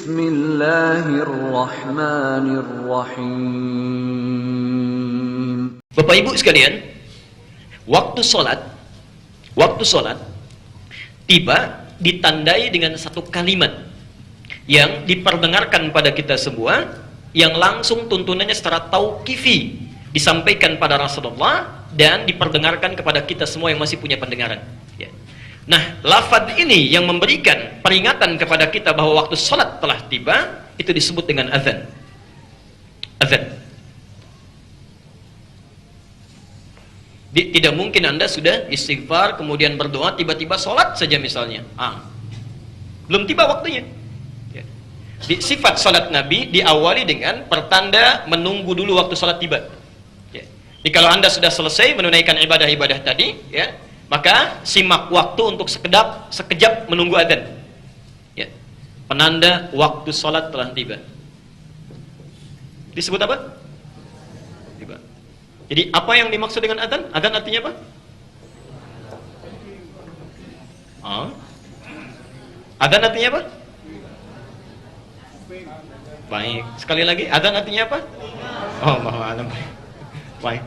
Bismillahirrahmanirrahim. Bapak Ibu sekalian, waktu sholat tiba ditandai dengan satu kalimat yang diperdengarkan pada kita semua, yang langsung tuntunannya secara tauqifi disampaikan pada Rasulullah dan diperdengarkan kepada kita semua yang masih punya pendengaran. Ya. Nah, lafaz ini yang memberikan peringatan kepada kita bahwa waktu sholat telah tiba, itu disebut dengan azan. Azan. Tidak mungkin Anda sudah istighfar, kemudian berdoa, tiba-tiba sholat saja misalnya. Belum tiba waktunya. Ya. Sifat sholat Nabi diawali dengan pertanda menunggu dulu waktu sholat tiba. Ya. Jadi kalau Anda sudah selesai menunaikan ibadah-ibadah tadi, ya, maka simak waktu untuk sekejap menunggu adzan. Ya. Penanda waktu sholat telah tiba. Disebut apa? Tiba. Jadi apa yang dimaksud dengan adzan? Adzan artinya apa? Adzan artinya apa? Baik. Sekali lagi, adzan artinya apa? Oh, Allahu baik.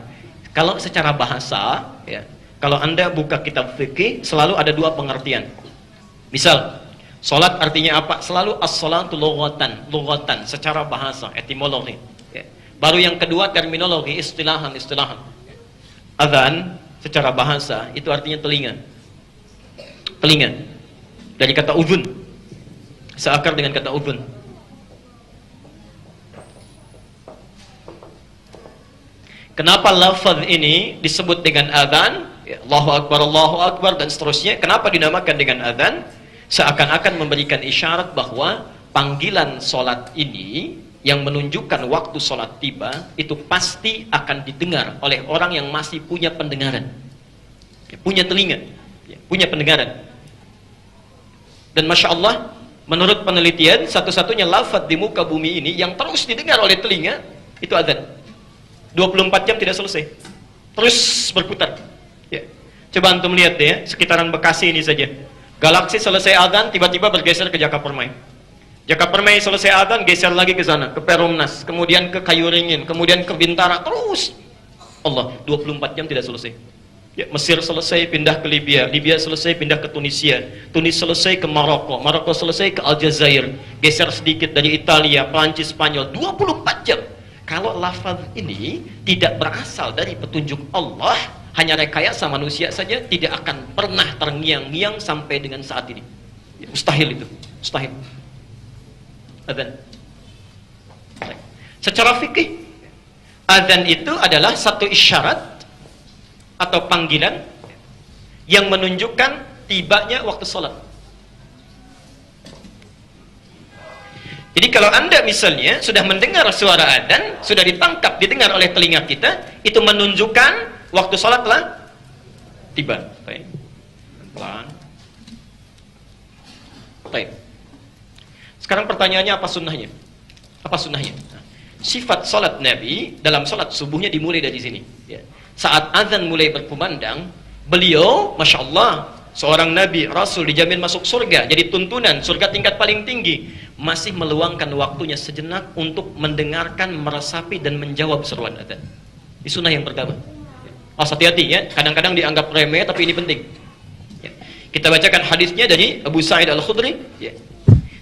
Kalau secara bahasa, ya, kalau Anda buka kitab fikih, selalu ada dua pengertian. Misal, salat artinya apa? Selalu as-salatu lughatan, secara bahasa, etimologi. Ya. Baru yang kedua terminologi, istilahan. Adzan secara bahasa itu artinya telinga. Telinga. Dari kata udhun. Seakar dengan kata udhun. Kenapa lafaz ini disebut dengan adzan? Ya, Allahu Akbar dan seterusnya. Kenapa dinamakan dengan adzan? Seakan-akan memberikan isyarat bahwa panggilan solat ini yang menunjukkan waktu solat tiba itu pasti akan didengar oleh orang yang masih punya pendengaran, ya, punya telinga, ya, punya pendengaran. Dan Masya Allah, menurut penelitian, satu-satunya lafaz di muka bumi ini yang terus didengar oleh telinga itu adzan. 24 jam tidak selesai, terus berputar. Ya. Coba antum lihat deh, ya, sekitaran Bekasi ini saja. Galaksi selesai adzan, tiba-tiba bergeser ke Jakapermai. Jakapermai selesai adzan, geser lagi ke sana, ke Perumnas, kemudian ke Kayuringin, kemudian ke Bintara, terus. Allah, 24 jam tidak selesai. Ya, Mesir selesai pindah ke Libya, Libya selesai pindah ke Tunisia, Tunis selesai ke Maroko, Maroko selesai ke Aljazair, geser sedikit dari Italia, Prancis, Spanyol, 24 jam. Kalau lafaz ini tidak berasal dari petunjuk Allah, hanya rekayasa manusia saja, tidak akan pernah terngiang-ngiang sampai dengan saat ini. Ya, mustahil itu, mustahil. Adzan. Secara fikih, adzan itu adalah satu isyarat atau panggilan yang menunjukkan tibanya waktu sholat. Jadi kalau Anda misalnya sudah mendengar suara adzan, sudah ditangkap, didengar oleh telinga kita, itu menunjukkan waktu sholat telah tiba. Baik. Pelan. Baik. Sekarang pertanyaannya apa sunnahnya? Apa sunnahnya? Nah, sifat sholat Nabi dalam sholat subuhnya dimulai dari sini. Ya. Saat adzan mulai berkumandang, beliau, Masya Allah, seorang Nabi, Rasul dijamin masuk surga, jadi tuntunan surga tingkat paling tinggi, masih meluangkan waktunya sejenak untuk mendengarkan, meresapi dan menjawab seruan adzan. Ini sunnah yang pertama. Hati-hati ya, kadang-kadang dianggap remeh tapi ini penting. Ya. Kita bacakan hadisnya dari Abu Sa'id Al-Khudri. Ya.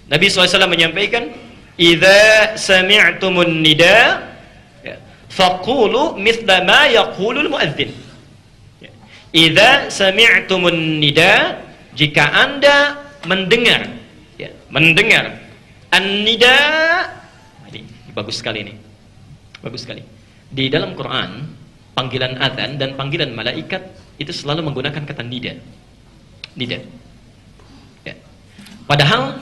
Nabi SAW menyampaikan, "Idza sami'tumun nida, ya, faqulu mithla ma yaqulul muadzin." Ya. Idza sami'tumun nida, jika Anda mendengar, ya, mendengar an-nida. Ini bagus sekali ini. Bagus sekali. Di dalam Quran, panggilan adzan dan panggilan malaikat itu selalu menggunakan kata nida. Nida. Ya. Padahal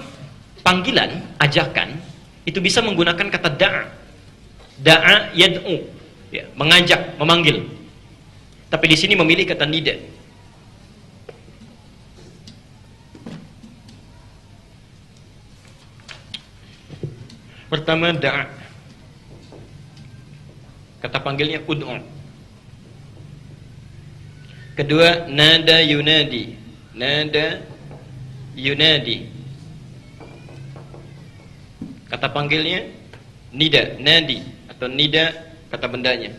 panggilan, ajakan itu bisa menggunakan kata da'a. Da'a yad'u, ya, mengajak, memanggil. Tapi di sini memilih kata nida. Pertama da'a. Kata panggilnya ud'u. Kedua nada yunadi. Nada yunadi. Kata panggilnya nida, nadi, atau nida kata bendanya.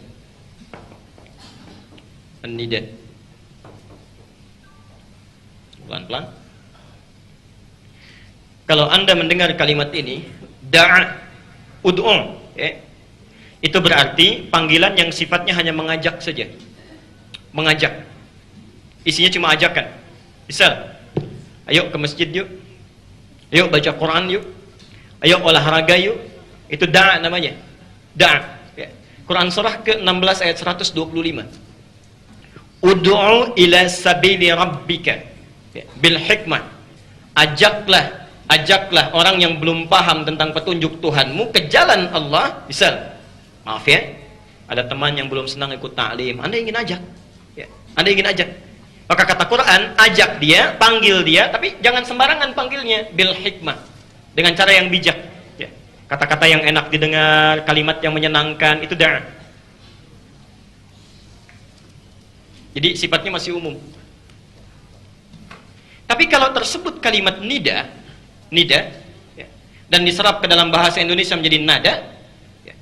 Nida. Pelan-pelan. Kalau Anda mendengar kalimat ini, da'a, ud'u, itu berarti panggilan yang sifatnya hanya mengajak saja. Mengajak. Isinya cuma ajakan. Misal, ayo ke masjid yuk. Ayo baca Quran yuk. Ayo olahraga yuk. Itu da'a namanya. Da'a. Ya. Quran surah ke-16 ayat 125. Ud'u ila sabili rabbika bil hikmah. Ajaklah orang yang belum paham tentang petunjuk Tuhanmu ke jalan Allah. Misal, maaf ya, ada teman yang belum senang ikut ta'lim, Anda ingin ajak, ya, Anda ingin ajak, maka kata Quran, ajak dia, panggil dia, tapi jangan sembarangan panggilnya, bil hikmah, dengan cara yang bijak, ya. Kata-kata yang enak didengar, kalimat yang menyenangkan, itu da'a. Jadi sifatnya masih umum. Tapi kalau tersebut kalimat nida, ya, dan diserap ke dalam bahasa Indonesia menjadi nada, ya,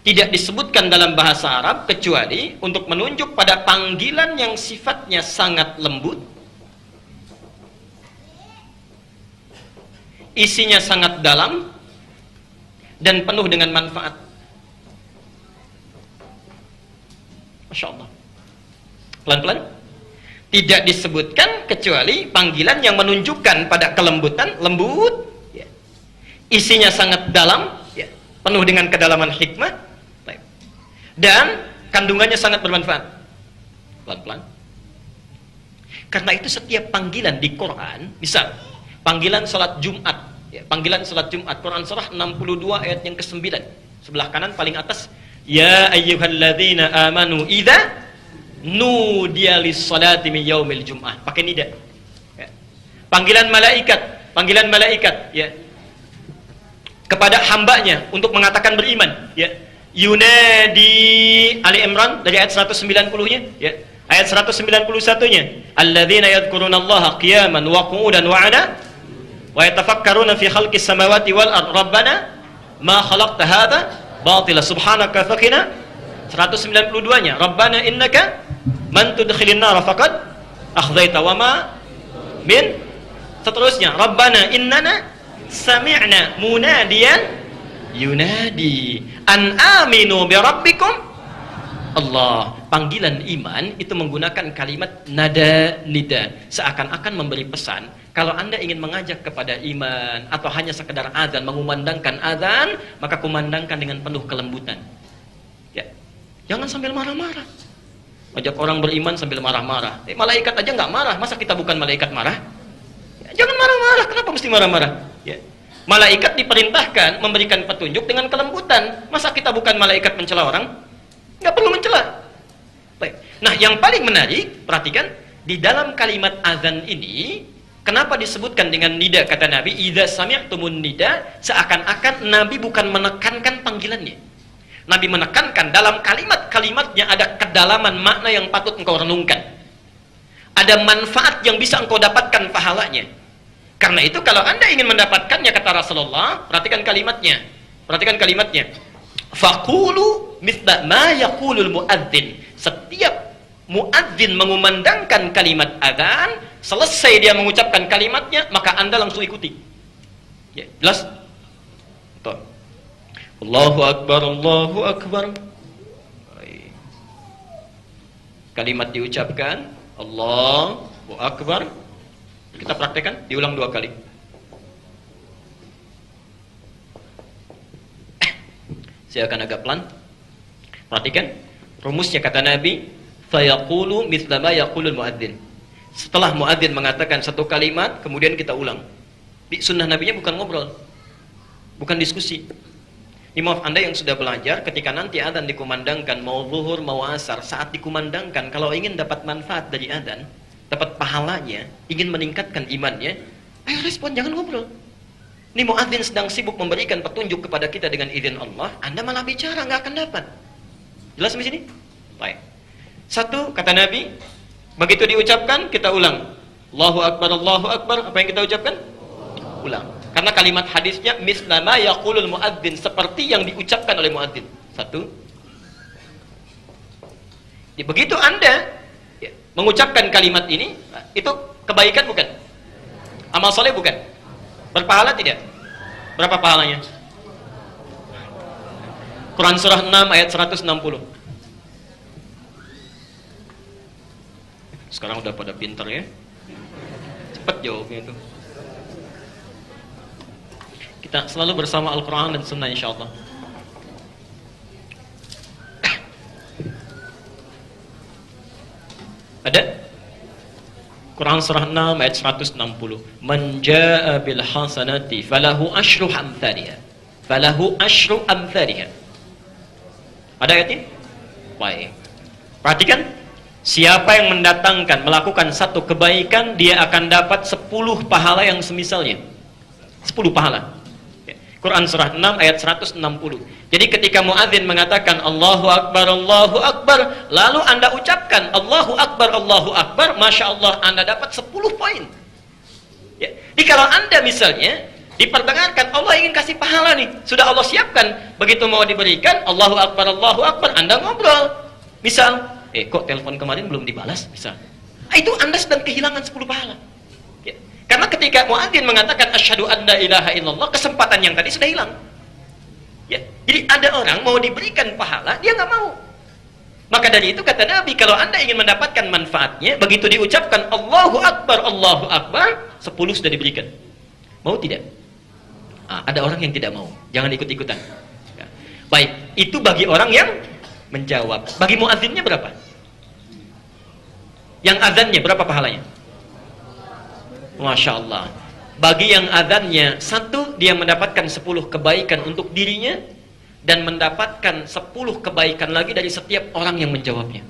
tidak disebutkan dalam bahasa Arab kecuali untuk menunjuk pada panggilan yang sifatnya sangat lembut, isinya sangat dalam, dan penuh dengan manfaat. Masya Allah. Pelan-pelan. Tidak disebutkan kecuali panggilan yang menunjukkan pada kelembutan, lembut, ya. Isinya sangat dalam, ya. Penuh dengan kedalaman hikmah, dan kandungannya sangat bermanfaat. Pelan-pelan. Karena itu setiap panggilan di Quran, misal panggilan salat Jumat, ya, panggilan salat Jumat, Quran surah 62 ayat yang ke-9, sebelah kanan paling atas, ya ayyuhalladzina amanu idza nudiya lis-salati min yaumil jum'ah, pakai nida, ya. Panggilan malaikat, ya, kepada hambanya untuk mengatakan beriman, ya. Yunadi, Ali Imran dari ayat 190-nya, ya. Ayat 191-nya, alladzina yadhkurunallaha qiyaman wa qu'udan wa 'ala wa yatafakkaruna fi khalqis samawati wal ard rabbana ma khalaqta hadza batila subhanaka faqina. 192-nya, rabbana innaka man tudkhilin nar faqad akhzaita wa ma min. Seterusnya, rabbana innana sami'na munadiyan yunadi an aminu bi rabbikum Allah. Panggilan iman itu menggunakan kalimat nada nida, seakan-akan memberi pesan kalau Anda ingin mengajak kepada iman atau hanya sekedar azan, mengumandangkan azan, maka kumandangkan dengan penuh kelembutan, ya. Jangan sambil marah-marah. Ajak orang beriman sambil marah-marah. Malaikat aja nggak marah, masa kita bukan malaikat marah? Ya, jangan marah-marah. Kenapa mesti marah-marah? Ya. Malaikat diperintahkan memberikan petunjuk dengan kelembutan. Masa kita bukan malaikat mencela orang? Nggak perlu mencela. Baik. Nah, yang paling menarik, perhatikan di dalam kalimat azan ini, kenapa disebutkan dengan nida? Kata Nabi, idza sami'tumun nida, seakan-akan Nabi bukan menekankan panggilannya. Nabi menekankan dalam kalimat-kalimatnya ada kedalaman makna yang patut engkau renungkan. Ada manfaat yang bisa engkau dapatkan pahalanya. Karena itu kalau Anda ingin mendapatkannya, kata Rasulullah, perhatikan kalimatnya. Perhatikan kalimatnya. Faqulu mithla ma yaqulul muadzin. Setiap muadzin mengumandangkan kalimat adzan, selesai dia mengucapkan kalimatnya, maka Anda langsung ikuti. Ya, jelas? Betul. Allahu Akbar, Allahu Akbar. Kalimat diucapkan, Allahu Akbar. Kita praktekkan, diulang 2 kali. Saya akan agak pelan. Perhatikan, rumusnya kata Nabi, fayaqulu mithla ma yaqulul muadzin. Setelah muadzin mengatakan satu kalimat, kemudian kita ulang. Di sunnah Nabinya bukan ngobrol, bukan diskusi. Ini maaf, Anda yang sudah belajar, ketika nanti adzan dikumandangkan, mau zuhur, mau asar, saat dikumandangkan, kalau ingin dapat manfaat dari adzan, dapat pahalanya, ingin meningkatkan imannya, ayo respon, jangan ngobrol. Ini muadzin sedang sibuk memberikan petunjuk kepada kita dengan izin Allah, Anda malah bicara, nggak akan dapat. Jelas di sini? Baik. Satu, kata Nabi, begitu diucapkan, kita ulang. Allahu Akbar, Allahu Akbar. Apa yang kita ucapkan? Ulang. Karena kalimat hadisnya mislama yaqulul muadzin, seperti yang diucapkan oleh muadzin. Satu. Begitu Anda mengucapkan kalimat ini, itu kebaikan bukan? Amal soleh bukan? Berpahala tidak? Berapa pahalanya? Quran surah 6 ayat 160. Sekarang udah pada pinter ya. Cepat jawabnya itu. Kita selalu bersama Al-Quran dan Sunnah insyaallah. Ada? Quran surah 6 ayat 160. Man jaa bil hasanati falahu asyru amthaliha. Falahu asyru amthaliha. Ada ayatnya? Baik. Perhatikan, siapa yang mendatangkan, melakukan satu kebaikan, dia akan dapat 10 pahala yang semisalnya. 10 pahala. Quran surah 6 ayat 160. Jadi ketika muadzin mengatakan Allahu Akbar, lalu Anda ucapkan Allahu Akbar, Masya Allah, Anda dapat 10 poin. Ya. Jadi kalau Anda misalnya diperdengarkan, Allah ingin kasih pahala nih, sudah Allah siapkan, begitu mau diberikan Allahu Akbar, Anda ngobrol. Misal, kok telepon kemarin belum dibalas? Misal. Itu Anda sedang kehilangan 10 pahala. Ya. Karena ketika muadzin mengatakan asyhadu an la ilaha illallah, kesempatan yang tadi sudah hilang. Ya. Jadi ada orang mau diberikan pahala, dia nggak mau. Maka dari itu kata Nabi, kalau Anda ingin mendapatkan manfaatnya, begitu diucapkan Allahu Akbar, 10 sudah diberikan. Mau tidak? Ada orang yang tidak mau. Jangan ikut-ikutan. Ya. Baik, itu bagi orang yang menjawab. Bagi muadzinnya berapa? Yang azannya berapa pahalanya? Masya Allah. Bagi yang azannya 1, dia mendapatkan 10 kebaikan untuk dirinya, dan mendapatkan 10 kebaikan lagi dari setiap orang yang menjawabnya.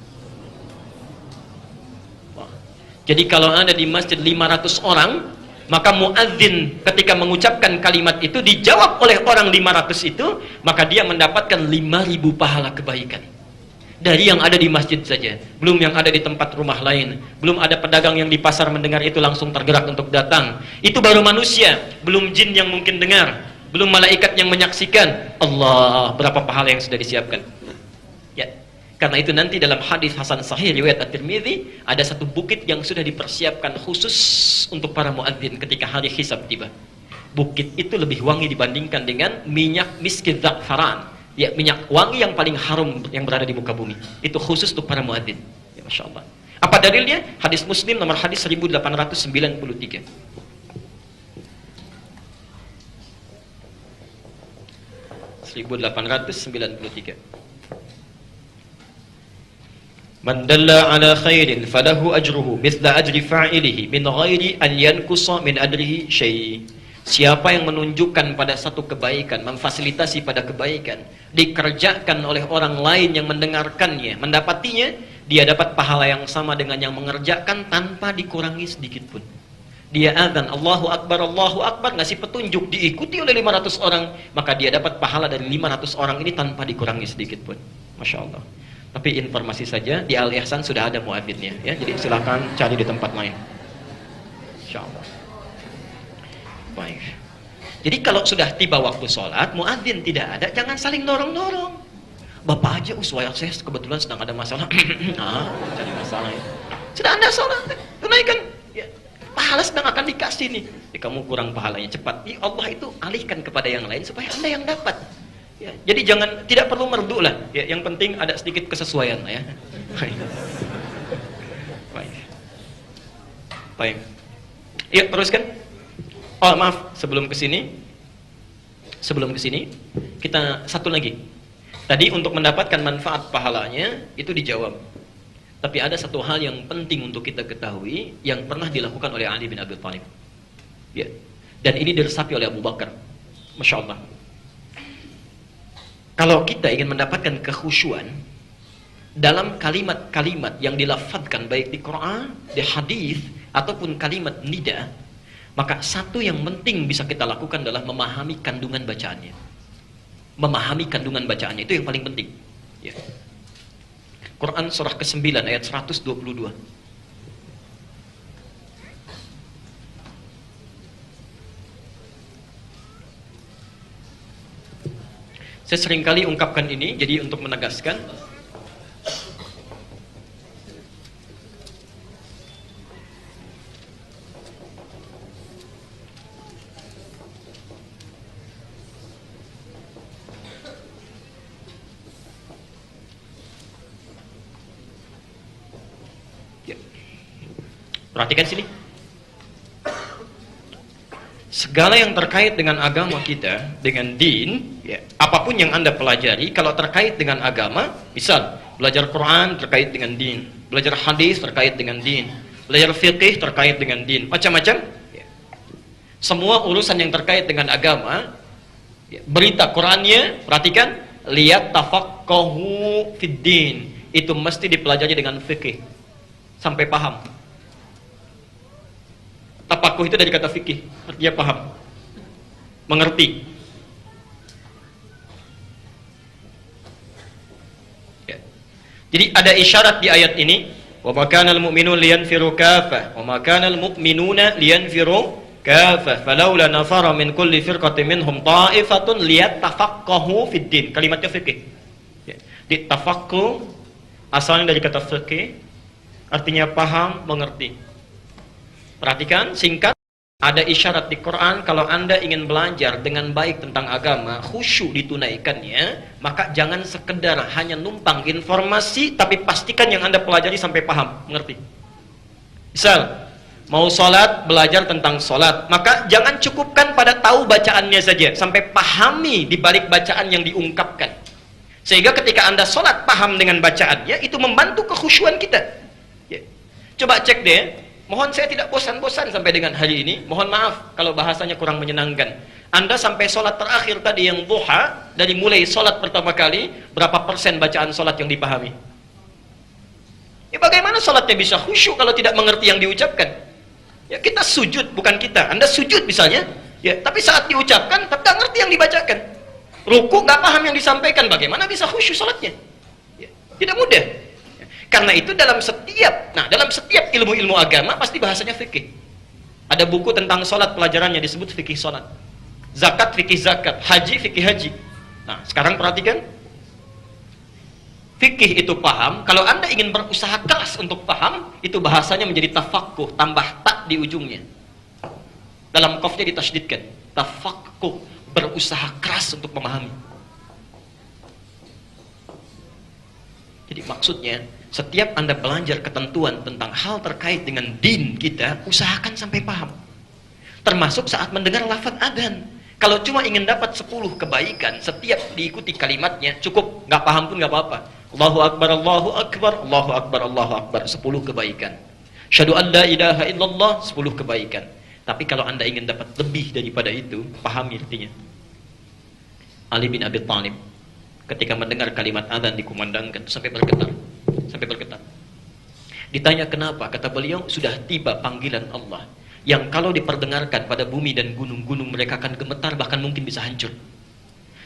Wah. Jadi kalau ada di masjid 500 orang, maka muadzin ketika mengucapkan kalimat itu dijawab oleh orang 500 itu, maka dia mendapatkan 5.000 pahala kebaikan. Dari yang ada di masjid saja, belum yang ada di tempat rumah lain, belum ada pedagang yang di pasar mendengar itu langsung tergerak untuk datang. Itu baru manusia, belum jin yang mungkin dengar, belum malaikat yang menyaksikan. Allah, berapa pahala yang sudah disiapkan. Ya. Karena itu nanti dalam hadis Hasan Sahih riwayat At-Tirmidzi, ada satu bukit yang sudah dipersiapkan khusus untuk para muadzin ketika hari hisab tiba. Bukit itu lebih wangi dibandingkan dengan minyak miskit za'faran. Ya, minyak wangi yang paling harum yang berada di muka bumi. Itu khusus untuk para muadzin. Ya, Masya Allah. Apa dalilnya? Hadis Muslim nomor hadis 1893. Man dalla ala khairin falahu ajruhu mithla ajri fa'ilihi min ghairi an yankusa min ajrihi syai'. Siapa yang menunjukkan pada satu kebaikan, memfasilitasi pada kebaikan, dikerjakan oleh orang lain yang mendengarkannya, mendapatinya, dia dapat pahala yang sama dengan yang mengerjakan tanpa dikurangi sedikit pun. Dia azan Allahu Akbar, ngasih petunjuk, diikuti oleh 500 orang, maka dia dapat pahala dari 500 orang ini tanpa dikurangi sedikit pun. Masya Allah. Tapi informasi saja, di Al-Ihsan sudah ada muadzinnya, ya. Jadi silakan cari di tempat lain. Insya Allah. Baik. Jadi kalau sudah tiba waktu sholat, muadzin tidak ada, jangan saling dorong-dorong. Bapak aja, saya kebetulan sedang ada masalah. Cari masalah ya. Sudah Anda sholat, tunaikan. Ya, pahala sedang akan dikasih nih. Ya, kamu kurang pahalanya, cepat. Ya, Allah itu alihkan kepada yang lain supaya Anda yang dapat. Ya, jadi jangan, tidak perlu merdu lah. Ya, yang penting ada sedikit kesesuaian lah ya. Baik. Baik. Ya, teruskan. Oh maaf, sebelum kesini kita satu lagi. Tadi untuk mendapatkan manfaat pahalanya itu dijawab. Tapi ada satu hal yang penting untuk kita ketahui yang pernah dilakukan oleh Ali bin Abi Thalib. Ya. Dan ini diresapi oleh Abu Bakar. Masya Allah. Kalau kita ingin mendapatkan kekhusyuan dalam kalimat-kalimat yang dilafadzkan baik di Quran, di hadis ataupun kalimat nida, maka satu yang penting bisa kita lakukan adalah memahami kandungan bacaannya. Memahami kandungan bacaannya itu yang paling penting. Ya. Quran surah ke-9 ayat 122. Saya seringkali ungkapkan ini, jadi untuk menegaskan. Ya. Perhatikan sini. Segala yang terkait dengan agama kita, dengan din, ya, apapun yang Anda pelajari, kalau terkait dengan agama, misal, belajar Quran terkait dengan din, belajar hadis terkait dengan din, belajar fiqih terkait dengan din, macam-macam. Ya. Semua urusan yang terkait dengan agama, ya, berita Qurannya, perhatikan, lihat tafaqahu fid din, itu mesti dipelajari dengan fiqih, sampai paham. Tafakuh itu dari kata fikih, artinya paham, mengerti. Ya. Jadi ada isyarat di ayat ini, wa ma kana al-mu'minun liyanfiru kaffah, wa ma kana al-mu'minuna liyanfiru kaffah, falawla nafara min kulli firqatin minhum ta'ifatun liyatafaqahu fid din. Kalimatnya fikih. Ya. Di tafaqquh asalnya dari kata fikih, artinya paham, mengerti. Perhatikan, singkat, ada isyarat di Quran, kalau Anda ingin belajar dengan baik tentang agama, khusyuk ditunaikannya, maka jangan sekedar hanya numpang informasi, tapi pastikan yang Anda pelajari sampai paham, mengerti. Misal, mau sholat, belajar tentang sholat, maka jangan cukupkan pada tahu bacaannya saja, sampai pahami di balik bacaan yang diungkapkan. Sehingga ketika Anda sholat paham dengan bacaannya, itu membantu kekhusyuan kita. Ya. Coba cek deh. Mohon saya tidak bosan-bosan sampai dengan hari ini. Mohon maaf kalau bahasanya kurang menyenangkan. Anda sampai sholat terakhir tadi yang duha, dari mulai sholat pertama kali, berapa persen bacaan sholat yang dipahami? Ya bagaimana sholatnya bisa khusyuk kalau tidak mengerti yang diucapkan? Ya kita sujud, bukan kita. Anda sujud misalnya, ya tapi saat diucapkan, tapi tidak ngerti yang dibacakan. Ruku nggak paham yang disampaikan, bagaimana bisa khusyuk sholatnya? Ya, tidak mudah. Karena itu dalam setiap ilmu-ilmu agama pasti bahasanya fikih. Ada buku tentang sholat, pelajarannya disebut fikih sholat. Zakat, fikih zakat. Haji, fikih haji. Nah, sekarang perhatikan. Fikih itu paham. Kalau Anda ingin berusaha keras untuk paham, itu bahasanya menjadi tafaqquh, tambah tak di ujungnya. Dalam qafnya ditasydidkan. Tafaqquh, berusaha keras untuk memahami. Jadi maksudnya, setiap Anda belajar ketentuan tentang hal terkait dengan din kita, usahakan sampai paham. Termasuk saat mendengar lafaz adzan. Kalau cuma ingin dapat 10 kebaikan, setiap diikuti kalimatnya, cukup, nggak paham pun nggak apa-apa. Allahu Akbar, Allahu Akbar, Allahu Akbar, Allahu Akbar, 10 kebaikan. Syahadu an la ilaha illallah, 10 kebaikan. Tapi kalau Anda ingin dapat lebih daripada itu, pahami artinya. Ali bin Abi Thalib, ketika mendengar kalimat adzan dikumandangkan, sampai bergetar. Ditanya kenapa? Kata beliau, sudah tiba panggilan Allah yang kalau diperdengarkan pada bumi dan gunung-gunung mereka akan gemetar, bahkan mungkin bisa hancur.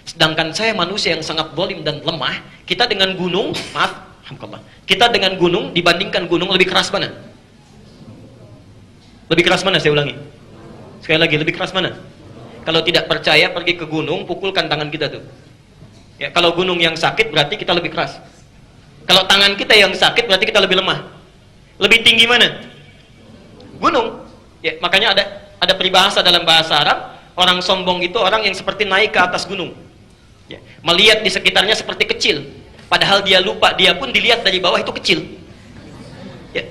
Sedangkan saya manusia yang sangat zalim dan lemah, kita dengan gunung, kita dengan gunung dibandingkan gunung lebih keras mana? Lebih keras mana? Saya ulangi. Sekali lagi, lebih keras mana? Kalau tidak percaya, pergi ke gunung, pukulkan tangan kita tuh. Ya, kalau gunung yang sakit berarti kita lebih keras. Kalau tangan kita yang sakit berarti kita lebih lemah. Lebih tinggi mana? Gunung. Ya, makanya ada peribahasa dalam bahasa Arab, orang sombong itu orang yang seperti naik ke atas gunung. Ya, melihat di sekitarnya seperti kecil, padahal dia lupa dia pun dilihat dari bawah itu kecil. Ya,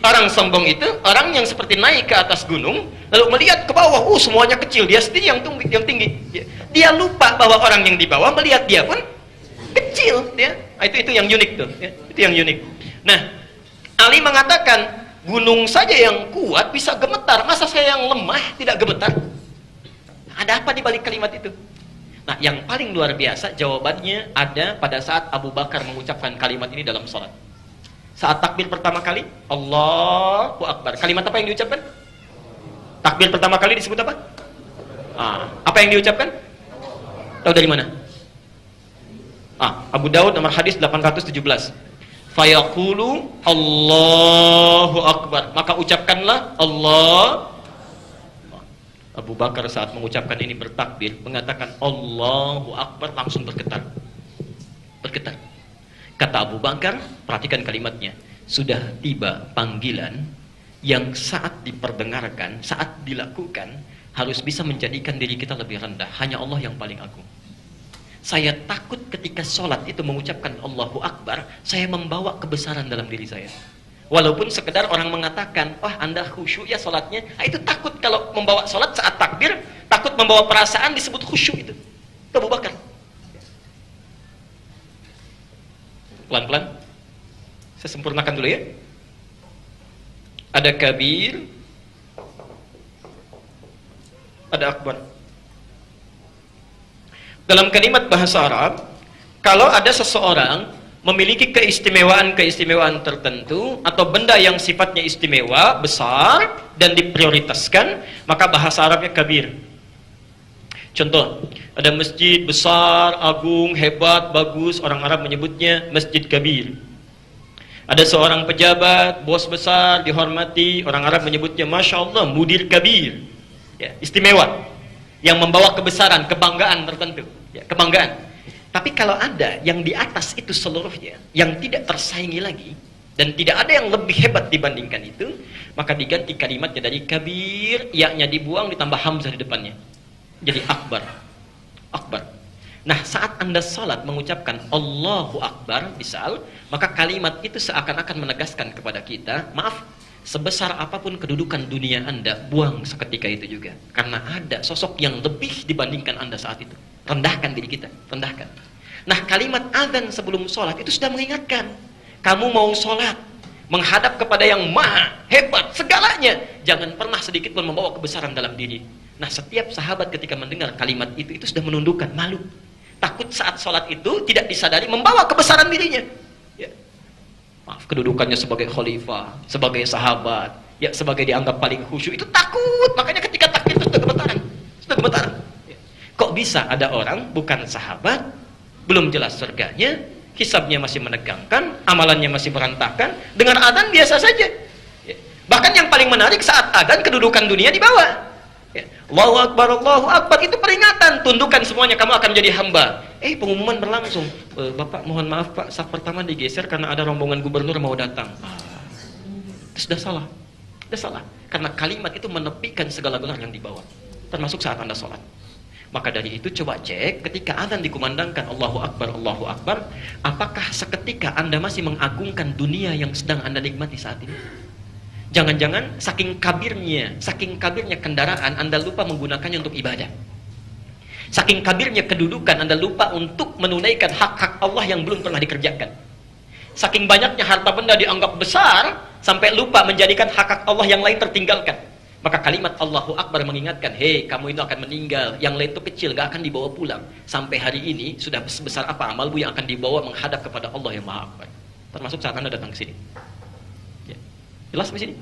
orang sombong itu orang yang seperti naik ke atas gunung, lalu melihat ke bawah, semuanya kecil, dia sendiri yang tinggi. Ya, dia lupa bahwa orang yang di bawah melihat dia pun kecil. Ya, itu yang unik tuh. Ya, itu yang unik. Nah, Ali mengatakan, gunung saja yang kuat bisa gemetar, masa saya yang lemah tidak gemetar? Ada apa di balik kalimat itu? Nah, yang paling luar biasa jawabannya ada pada saat Abu Bakar mengucapkan kalimat ini dalam sholat. Saat takbir pertama kali, Allahu Akbar. Kalimat apa yang diucapkan? Takbir pertama kali disebut apa? Apa yang diucapkan? Tahu dari mana? Abu Daud nomor hadis 817. Fayaqulu Allahu Akbar. Maka ucapkanlah Allah. Abu Bakar saat mengucapkan ini bertakbir, mengatakan Allahu Akbar, langsung bergetar. Bergetar. Kata Abu Bakar, perhatikan kalimatnya, sudah tiba panggilan yang saat diperdengarkan, saat dilakukan, harus bisa menjadikan diri kita lebih rendah. Hanya Allah yang paling agung. Saya takut ketika sholat itu mengucapkan Allahu Akbar, saya membawa kebesaran dalam diri saya. Walaupun sekedar orang mengatakan, wah Anda khusyuk ya sholatnya, itu takut kalau membawa sholat saat takbir, takut membawa perasaan disebut khusyuk itu. Itu Abu Bakar. Pelan-pelan. Saya sempurnakan dulu ya. Ada kabir, ada akbar. Dalam kalimat bahasa Arab, kalau ada seseorang memiliki keistimewaan-keistimewaan tertentu atau benda yang sifatnya istimewa, besar dan diprioritaskan, maka bahasa Arabnya kabir. Contoh, ada masjid besar, agung, hebat, bagus, orang Arab menyebutnya masjid kabir. Ada seorang pejabat, bos besar, dihormati, orang Arab menyebutnya Masya Allah, mudir kabir, ya, istimewa, yang membawa kebesaran, kebanggaan tertentu, ya, kebanggaan. Tapi kalau ada yang di atas itu seluruhnya, yang tidak tersaingi lagi, dan tidak ada yang lebih hebat dibandingkan itu, maka diganti kalimatnya dari kabir, yaknya dibuang, ditambah hamzah di depannya. Jadi akbar. Akbar. Nah, saat Anda salat mengucapkan Allahu Akbar, misal, maka kalimat itu seakan-akan menegaskan kepada kita, maaf, sebesar apapun kedudukan dunia Anda, buang seketika itu juga. Karena ada sosok yang lebih dibandingkan Anda saat itu. Rendahkan diri kita, rendahkan. Nah, kalimat azan sebelum sholat itu sudah mengingatkan. Kamu mau sholat, menghadap kepada yang maha, hebat, segalanya. Jangan pernah sedikit pun membawa kebesaran dalam diri. Nah, setiap sahabat ketika mendengar kalimat itu sudah menundukkan, malu. Takut saat sholat itu tidak disadari membawa kebesaran dirinya. Ya. Maaf, kedudukannya sebagai khalifah, sebagai sahabat, ya, sebagai dianggap paling khusyuk, itu takut. Makanya ketika takbir itu sudah gemetaran. Sudah gemetaran. Kok bisa ada orang bukan sahabat, belum jelas surganya, hisabnya masih menegangkan, amalannya masih berantakan, dengan adzan biasa saja. Ya. Bahkan yang paling menarik saat adzan kedudukan dunia di bawah. Ya. Allahu Akbar, itu peringatan, tundukkan semuanya, kamu akan jadi hamba. Pengumuman berlangsung, Bapak mohon maaf Pak, saf pertama digeser karena ada rombongan gubernur mau datang. Itu sudah salah. Sudah salah. Karena kalimat itu menepikan segala gelar yang di bawah, termasuk saat Anda sholat. Maka dari itu coba cek ketika adzan dikumandangkan Allahu Akbar, apakah seketika Anda masih mengagungkan dunia yang sedang Anda nikmati saat ini? Jangan-jangan saking kabirnya kendaraan Anda lupa menggunakannya untuk ibadah. Saking kabirnya kedudukan Anda lupa untuk menunaikan hak-hak Allah yang belum pernah dikerjakan. Saking banyaknya harta benda dianggap besar sampai lupa menjadikan hak-hak Allah yang lain tertinggalkan. Maka kalimat Allahu Akbar mengingatkan, hei kamu itu akan meninggal, yang lain itu kecil, gak akan dibawa pulang. Sampai hari ini sudah sebesar apa amalmu yang akan dibawa menghadap kepada Allah yang Maha Akbar. Termasuk saat Anda datang ke sini. Ya. Jelas di sini?